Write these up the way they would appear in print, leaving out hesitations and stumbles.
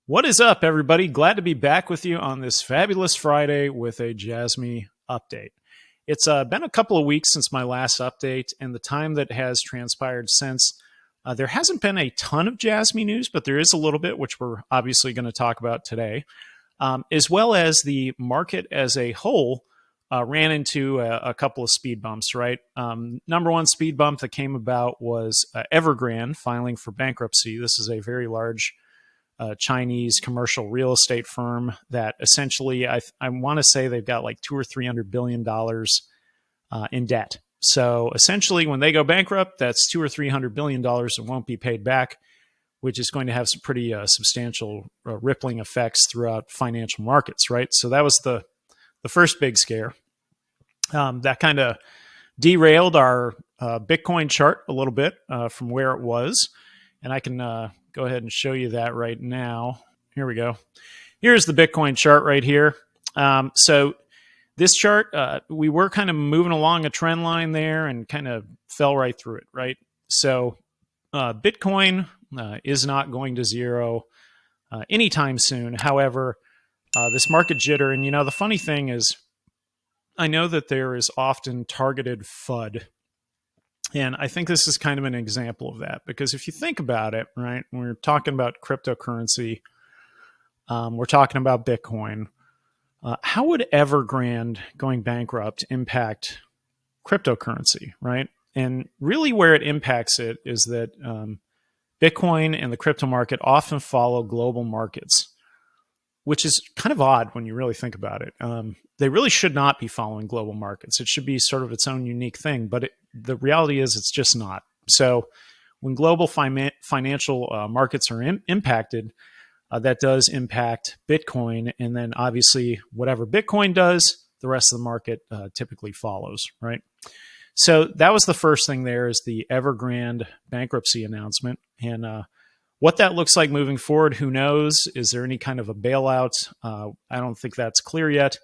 What is up, everybody? Glad to be back with you on this fabulous Friday with a Jasmy update. It's been a couple of weeks since my last update, and the time that has transpired since, there hasn't been a ton of Jasmy news, but there is a little bit, which we're obviously going to talk about today, as well as the market as a whole ran into a couple of speed bumps, right? Number one speed bump that came about was Evergrande filing for bankruptcy. This is a very large Chinese commercial real estate firm that essentially, I want to say they've got like $200 or $300 billion in debt. So essentially, when they go bankrupt, that's $200 or $300 billion that won't be paid back, which is going to have some pretty substantial rippling effects throughout financial markets, right? So that was the first big scare. That kind of derailed our Bitcoin chart a little bit from where it was, and I can go ahead and show you that right now. Here we go. Here's the Bitcoin chart right here. So this chart, we were kind of moving along a trend line there and kind of fell right through it, right? So Bitcoin is not going to zero anytime soon. However, this market jitter, and the funny thing is, I know that there is often targeted FUD. And I think this is kind of an example of that, because if you think about it, right, when we're talking about cryptocurrency, we're talking about Bitcoin. How would Evergrande going bankrupt impact cryptocurrency, right? And really where it impacts it is that Bitcoin and the crypto market often follow global markets, which is kind of odd when you really think about it. They really should not be following global markets. It should be sort of its own unique thing, but the reality is it's just not. So when global financial markets are impacted, that does impact Bitcoin. And then obviously whatever Bitcoin does, the rest of the market typically follows, right? So that was the first thing there, is the Evergrande bankruptcy announcement. And what that looks like moving forward, who knows? Is there any kind of a bailout? I don't think that's clear yet.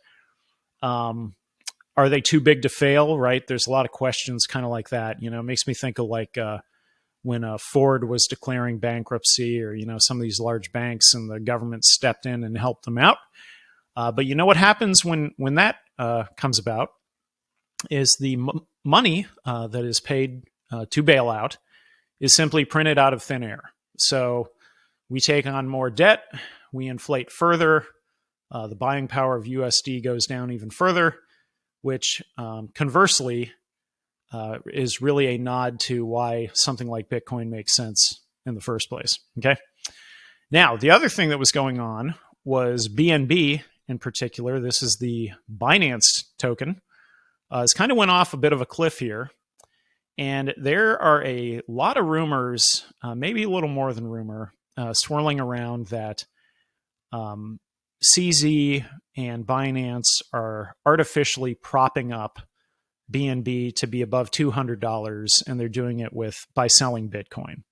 Are they too big to fail, right? There's a lot of questions kind of like that. It makes me think of like when Ford was declaring bankruptcy, or, some of these large banks, and the government stepped in and helped them out. But you know what happens when that comes about is the money that is paid to bail out is simply printed out of thin air. So we take on more debt, we inflate further, the buying power of USD goes down even further, which conversely is really a nod to why something like Bitcoin makes sense in the first place. Okay. Now, the other thing that was going on was BNB in particular. This is the Binance token. It's kind of went off a bit of a cliff here. And there are a lot of rumors, maybe a little more than rumor, swirling around that CZ and Binance are artificially propping up BNB to be above $200, and they're doing it by selling Bitcoin.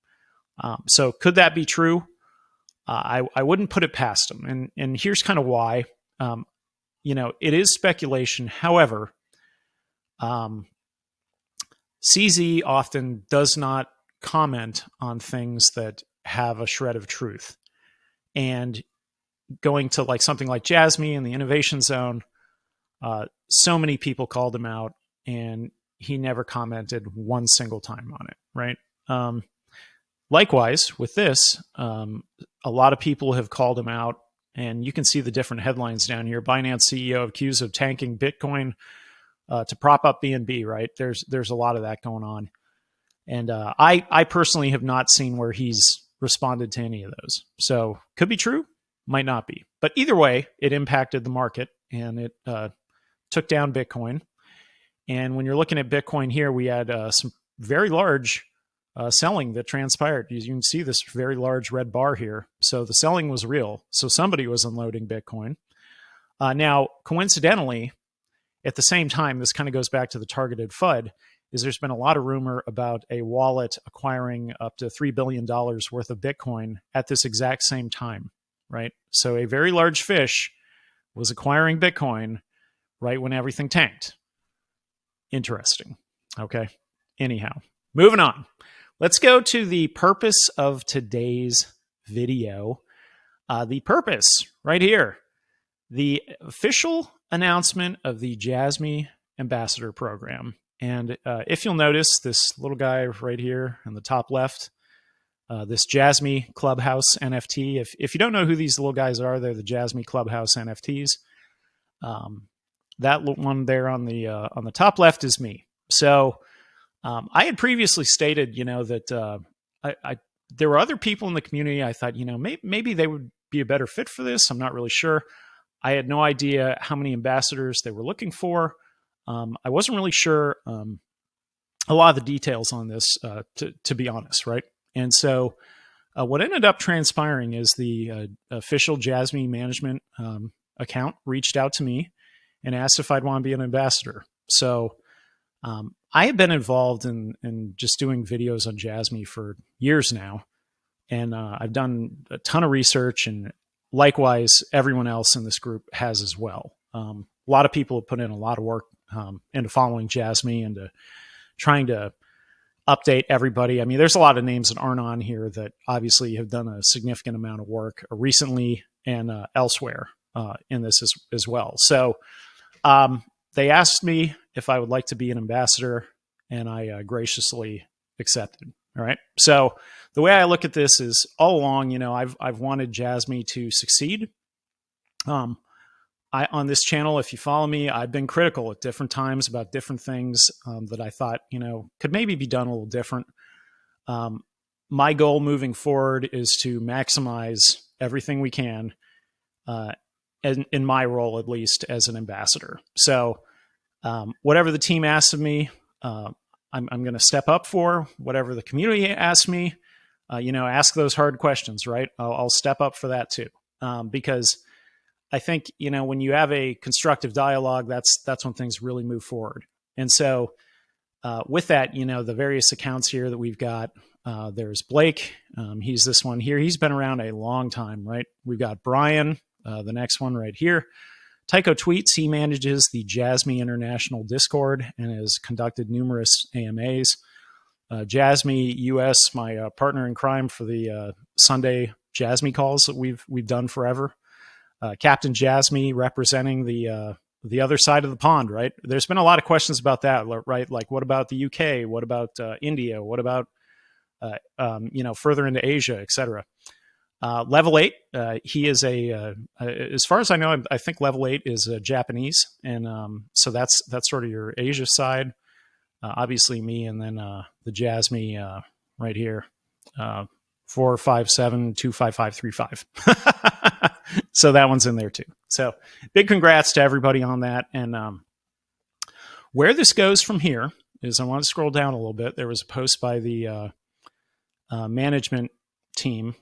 So could that be true? I wouldn't put it past them. And here's kind of why. It is speculation. However, CZ often does not comment on things that have a shred of truth. And going to like something like Jasmy and the Innovation Zone, so many people called him out, and he never commented one single time on it, right? Likewise, with this, a lot of people have called him out, and you can see the different headlines down here. Binance CEO accused of tanking Bitcoin to prop up BNB, right? There's a lot of that going on. And I personally have not seen where he's responded to any of those. So could be true, might not be. But either way, it impacted the market, and it took down Bitcoin. And when you're looking at Bitcoin here, we had some very large selling that transpired. You can see this very large red bar here. So the selling was real. So somebody was unloading Bitcoin. Now, coincidentally, at the same time, this kind of goes back to the targeted FUD, is there's been a lot of rumor about a wallet acquiring up to $3 billion worth of Bitcoin at this exact same time, right? So a very large fish was acquiring Bitcoin right when everything tanked. Interesting. Okay. Anyhow, moving on. Let's go to the purpose of today's video. The purpose right here, the official announcement of the Jasmy Ambassador Program. And if you'll notice, this little guy right here in the top left, this Jasmy Clubhouse NFT. If you don't know who these little guys are, they're the Jasmy Clubhouse NFTs. That one there on the top left is me. So I had previously stated, that there were other people in the community. I thought, maybe they would be a better fit for this. I'm not really sure. I had no idea how many ambassadors they were looking for. I wasn't really sure a lot of the details on this, to be honest, right? And so what ended up transpiring is the official Jasmy Management account reached out to me and asked if I'd want to be an ambassador. So I have been involved in just doing videos on Jasmy for years now, and I've done a ton of research, and likewise, everyone else in this group has as well. A lot of people have put in a lot of work into following Jasmy and trying to update everybody. I mean, there's a lot of names that aren't on here that obviously have done a significant amount of work recently and elsewhere in this as well. So they asked me if I would like to be an ambassador, and I graciously accepted. All right. So the way I look at this is all along, I've wanted Jasmy to succeed. On this channel, if you follow me, I've been critical at different times about different things that I thought, could maybe be done a little different. My goal moving forward is to maximize everything we can, in my role, at least, as an ambassador. So whatever the team asks of me, I'm going to step up for. Whatever the community asks me, ask those hard questions, right? I'll step up for that too, because I think, when you have a constructive dialogue, that's when things really move forward. And so with that, the various accounts here that we've got, there's Blake. He's this one here. He's been around a long time, right? We've got Brian, the next one right here. Tycho Tweets, he manages the Jasmy International Discord and has conducted numerous AMAs. Jasmy US, my partner in crime for the Sunday Jasmy calls that we've done forever. Captain Jasmy representing the other side of the pond, right? There's been a lot of questions about that, right? Like, what about the UK? What about India? What about further into Asia, etc. Level 8, he is as far as I know, I think Level 8 is Japanese, and so that's sort of your Asia side. Obviously me, and then the Jasmy right here, 457-25535. So that one's in there too. So big congrats to everybody on that. And where this goes from here is, I want to scroll down a little bit. There was a post by the management team.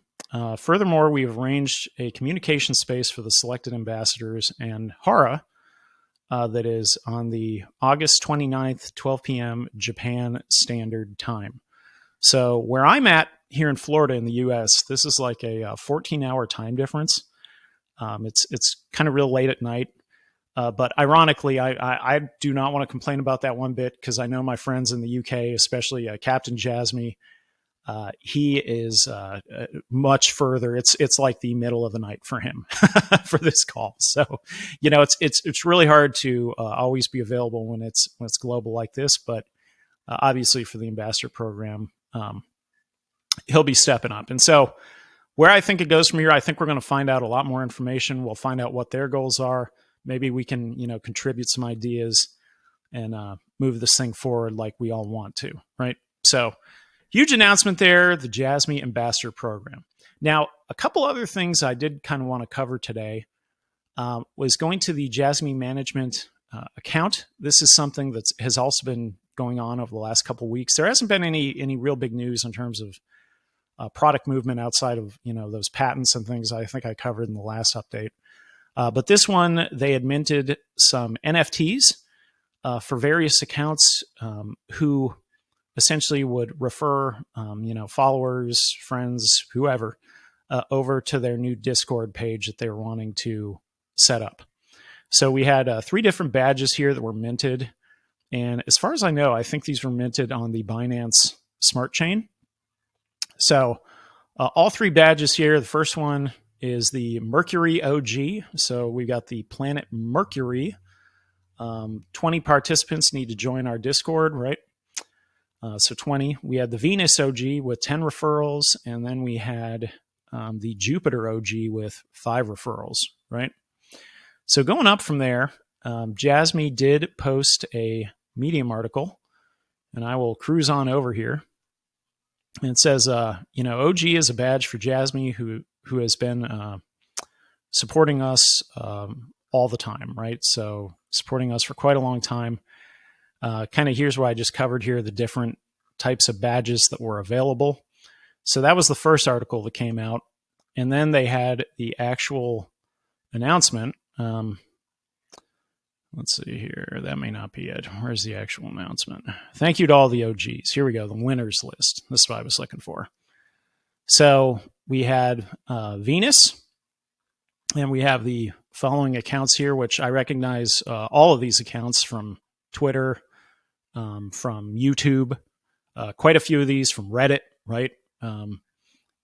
Furthermore, we've arranged a communication space for the selected ambassadors and Hara that is on the August 29th, 12 p.m. Japan Standard Time. So where I'm at here in Florida in the U.S., this is like a 14-hour time difference. It's kind of real late at night. But ironically, I do not want to complain about that one bit, because I know my friends in the UK, especially Captain Jasmy, he is much further. It's like the middle of the night for him for this call. So, it's really hard to always be available when it's global like this. But obviously for the ambassador program, he'll be stepping up. And so where I think it goes from here, I think we're going to find out a lot more information. We'll find out what their goals are. Maybe we can, contribute some ideas and move this thing forward like we all want to, right? So huge announcement there, the Jasmy Ambassador Program. Now, a couple other things I did kind of want to cover today was going to the Jasmy Management account. This is something that has also been going on over the last couple of weeks. There hasn't been any real big news in terms of product movement outside of those patents and things I think I covered in the last update. But this one, they had minted some NFTs for various accounts who essentially would refer followers, friends, whoever over to their new Discord page that they were wanting to set up. So we had 3 different badges here that were minted. And as far as I know, I think these were minted on the Binance Smart Chain. So all 3 badges here. The first one is the Mercury OG. So we got the planet Mercury. 20 participants need to join our Discord, right? So 20. We had the Venus OG with 10 referrals, and then we had the Jupiter OG with 5 referrals, right? So going up from there, Jasmy did post a Medium article, and I will cruise on over here. And it says, OG is a badge for Jasmy, who has been supporting us all the time, right? So supporting us for quite a long time. Kind of here's what I just covered here, the different types of badges that were available. So that was the first article that came out. And then they had the actual announcement. Let's see here. That may not be it. Where's the actual announcement? Thank you to all the OGs. Here we go. The winners list. This is what I was looking for. So we had Venus, and we have the following accounts here, which I recognize all of these accounts from Twitter, from YouTube, quite a few of these from Reddit, right?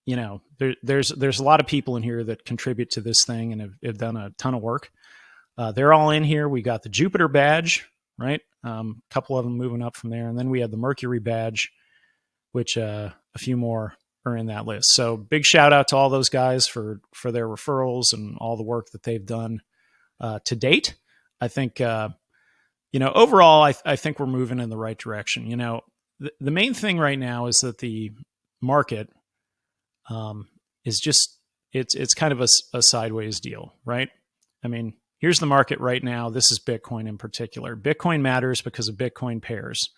There's a lot of people in here that contribute to this thing and have done a ton of work. They're all in here. We got the Jupiter badge, right? A couple of them moving up from there. And then we had the Mercury badge, which a few more are in that list. So big shout out to all those guys for their referrals and all the work that they've done to date. I think, overall, I think we're moving in the right direction. The main thing right now is that the market is just, it's kind of a sideways deal, right? I mean, here's the market right now. This is Bitcoin in particular. Bitcoin matters because of Bitcoin pairs.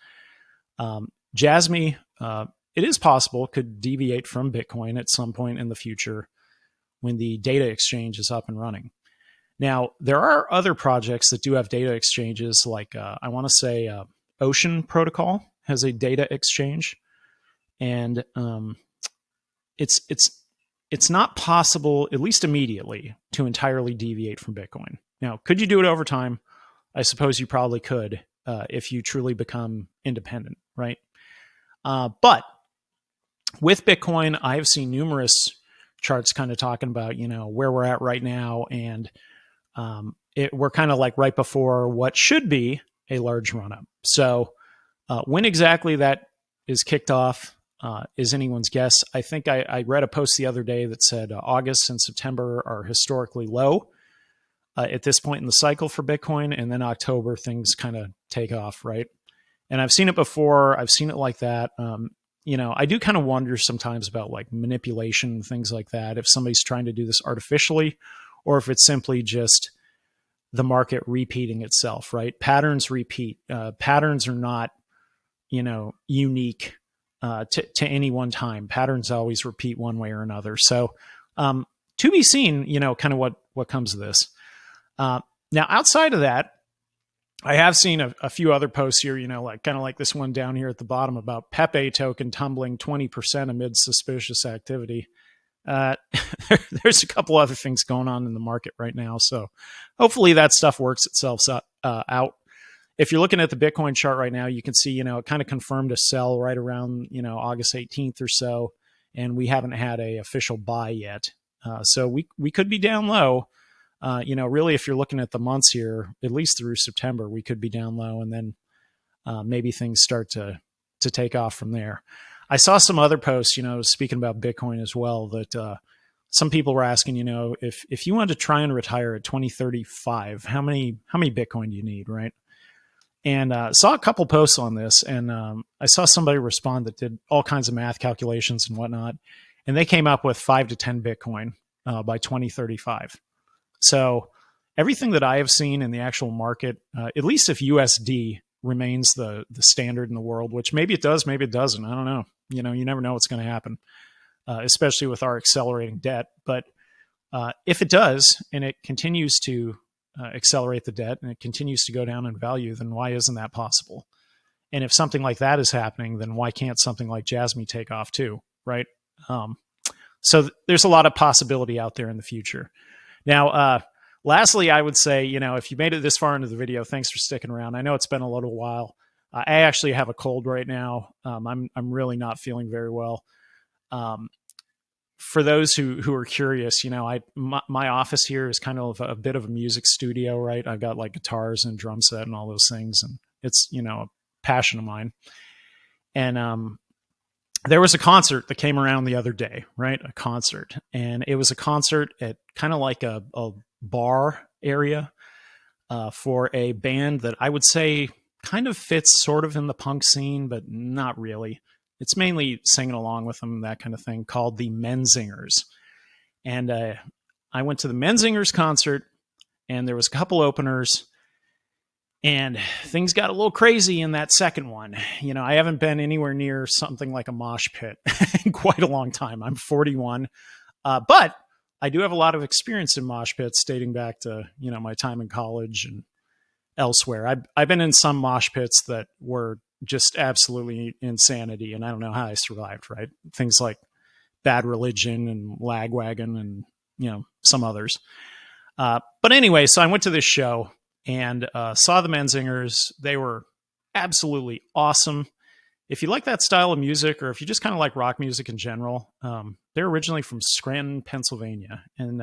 Jasmy, it is possible, could deviate from Bitcoin at some point in the future when the data exchange is up and running. Now, there are other projects that do have data exchanges, like I want to say Ocean Protocol has a data exchange, and it's not possible, at least immediately, to entirely deviate from Bitcoin. Now, could you do it over time? I suppose you probably could if you truly become independent, right? But with Bitcoin, I've seen numerous charts kind of talking about, where we're at right now, and we're kind of like right before what should be a large run-up. So when exactly that is kicked off is anyone's guess. I think I read a post the other day that said August and September are historically low at this point in the cycle for Bitcoin, and then October things kind of take off, right? And I've seen it before. I've seen it like that. I do kind of wonder sometimes about like manipulation, things like that, if somebody's trying to do this artificially, or if it's simply just the market repeating itself, right? Patterns repeat. Patterns are not, unique to any one time. Patterns always repeat one way or another. So to be seen, kind of what comes of this. Now, outside of that, I have seen a few other posts here, kind of like this one down here at the bottom about Pepe token tumbling 20% amid suspicious activity. There's a couple other things going on in the market right now. So hopefully that stuff works itself out. If you're looking at the Bitcoin chart right now, you can see, it kind of confirmed a sell right around, August 18th or so. And we haven't had a official buy yet. So we could be down low. Really, if you're looking at the months here, at least through September, we could be down low, and then maybe things start to take off from there. I saw some other posts, speaking about Bitcoin as well, that some people were asking, if you wanted to try and retire at 2035, how many Bitcoin do you need, right? And saw a couple posts on this, and I saw somebody respond that did all kinds of math calculations and whatnot, and they came up with 5 to 10 Bitcoin by 2035. So everything that I have seen in the actual market, at least if USD remains the standard in the world, which maybe it does, maybe it doesn't. I don't know. You never know what's going to happen, especially with our accelerating debt. But if it does, and it continues to accelerate the debt, and it continues to go down in value, then why isn't that possible? And if something like that is happening, then why can't something like Jasmy take off too, right? So there's a lot of possibility out there in the future. Now, lastly, I would say, if you made it this far into the video, thanks for sticking around. I know it's been a little while. I actually have a cold right now. I'm really not feeling very well. for those who are curious, my office here is kind of a bit of a music studio, right? I've got like guitars and drum set and all those things, and it's a passion of mine. And there was a concert that came around the other day, right? A concert, and it was a concert at kind of like a bar area for a band that I would say kind of fits sort of in the punk scene, but not really. It's mainly singing along with them, that kind of thing, called the Menzingers. And I went to the Menzingers concert, and there was a couple openers, and things got a little crazy in that second one. I haven't been anywhere near something like a mosh pit in quite a long time. I'm 41, but I do have a lot of experience in mosh pits dating back to, my time in college and elsewhere. I've been in some mosh pits that were just absolutely insanity, and I don't know how I survived, right? Things like Bad Religion and Lagwagon and, some others. But anyway, so I went to this show and saw the Menzingers. They were absolutely awesome. If you like that style of music, or if you just kind of like rock music in general, they're originally from Scranton, Pennsylvania, and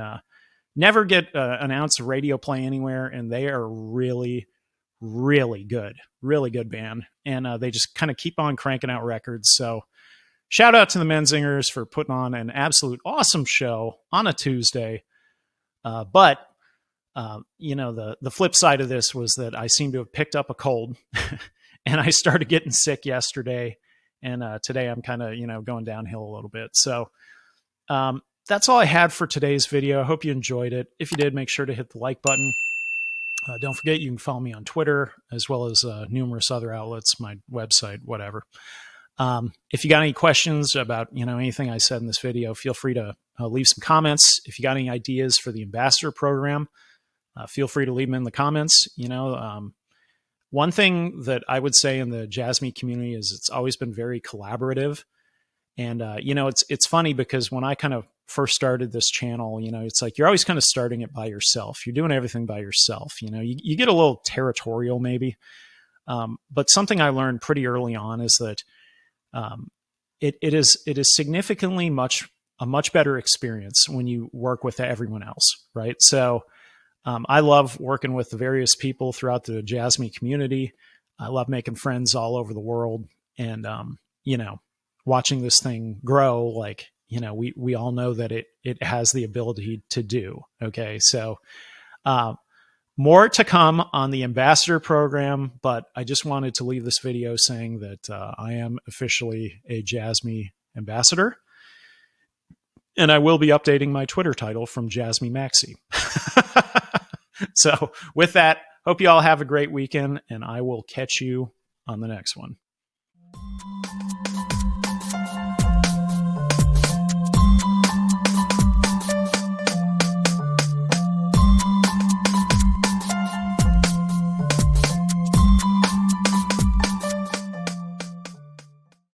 never get an ounce of radio play anywhere, and they are really, really good band, and they just kind of keep on cranking out records. So shout out to the Menzingers for putting on an absolute awesome show on a Tuesday. But the flip side of this was that I seem to have picked up a cold and I started getting sick yesterday, and today I'm kind of going downhill a little bit. So that's all I had for today's video. I hope you enjoyed it. If you did, make sure to hit the like button. Don't forget, you can follow me on Twitter, as well as numerous other outlets, my website, whatever. If you got any questions about anything I said in this video, feel free to leave some comments. If you got any ideas for the ambassador program, feel free to leave them in the comments. One thing that I would say in the Jasmy community is it's always been very collaborative. And, it's funny because when I kind of first started this channel, it's like you're always kind of starting it by yourself. You're doing everything by yourself. You get a little territorial maybe. But something I learned pretty early on is that it is significantly a much better experience when you work with everyone else, right? So I love working with the various people throughout the Jasmy community. I love making friends all over the world, and watching this thing grow. Like, we all know that it has the ability to do. Okay, so more to come on the ambassador program, but I just wanted to leave this video saying that I am officially a Jasmy ambassador, and I will be updating my Twitter title from Jasmy Maxi. So with that, hope you all have a great weekend, and I will catch you on the next one.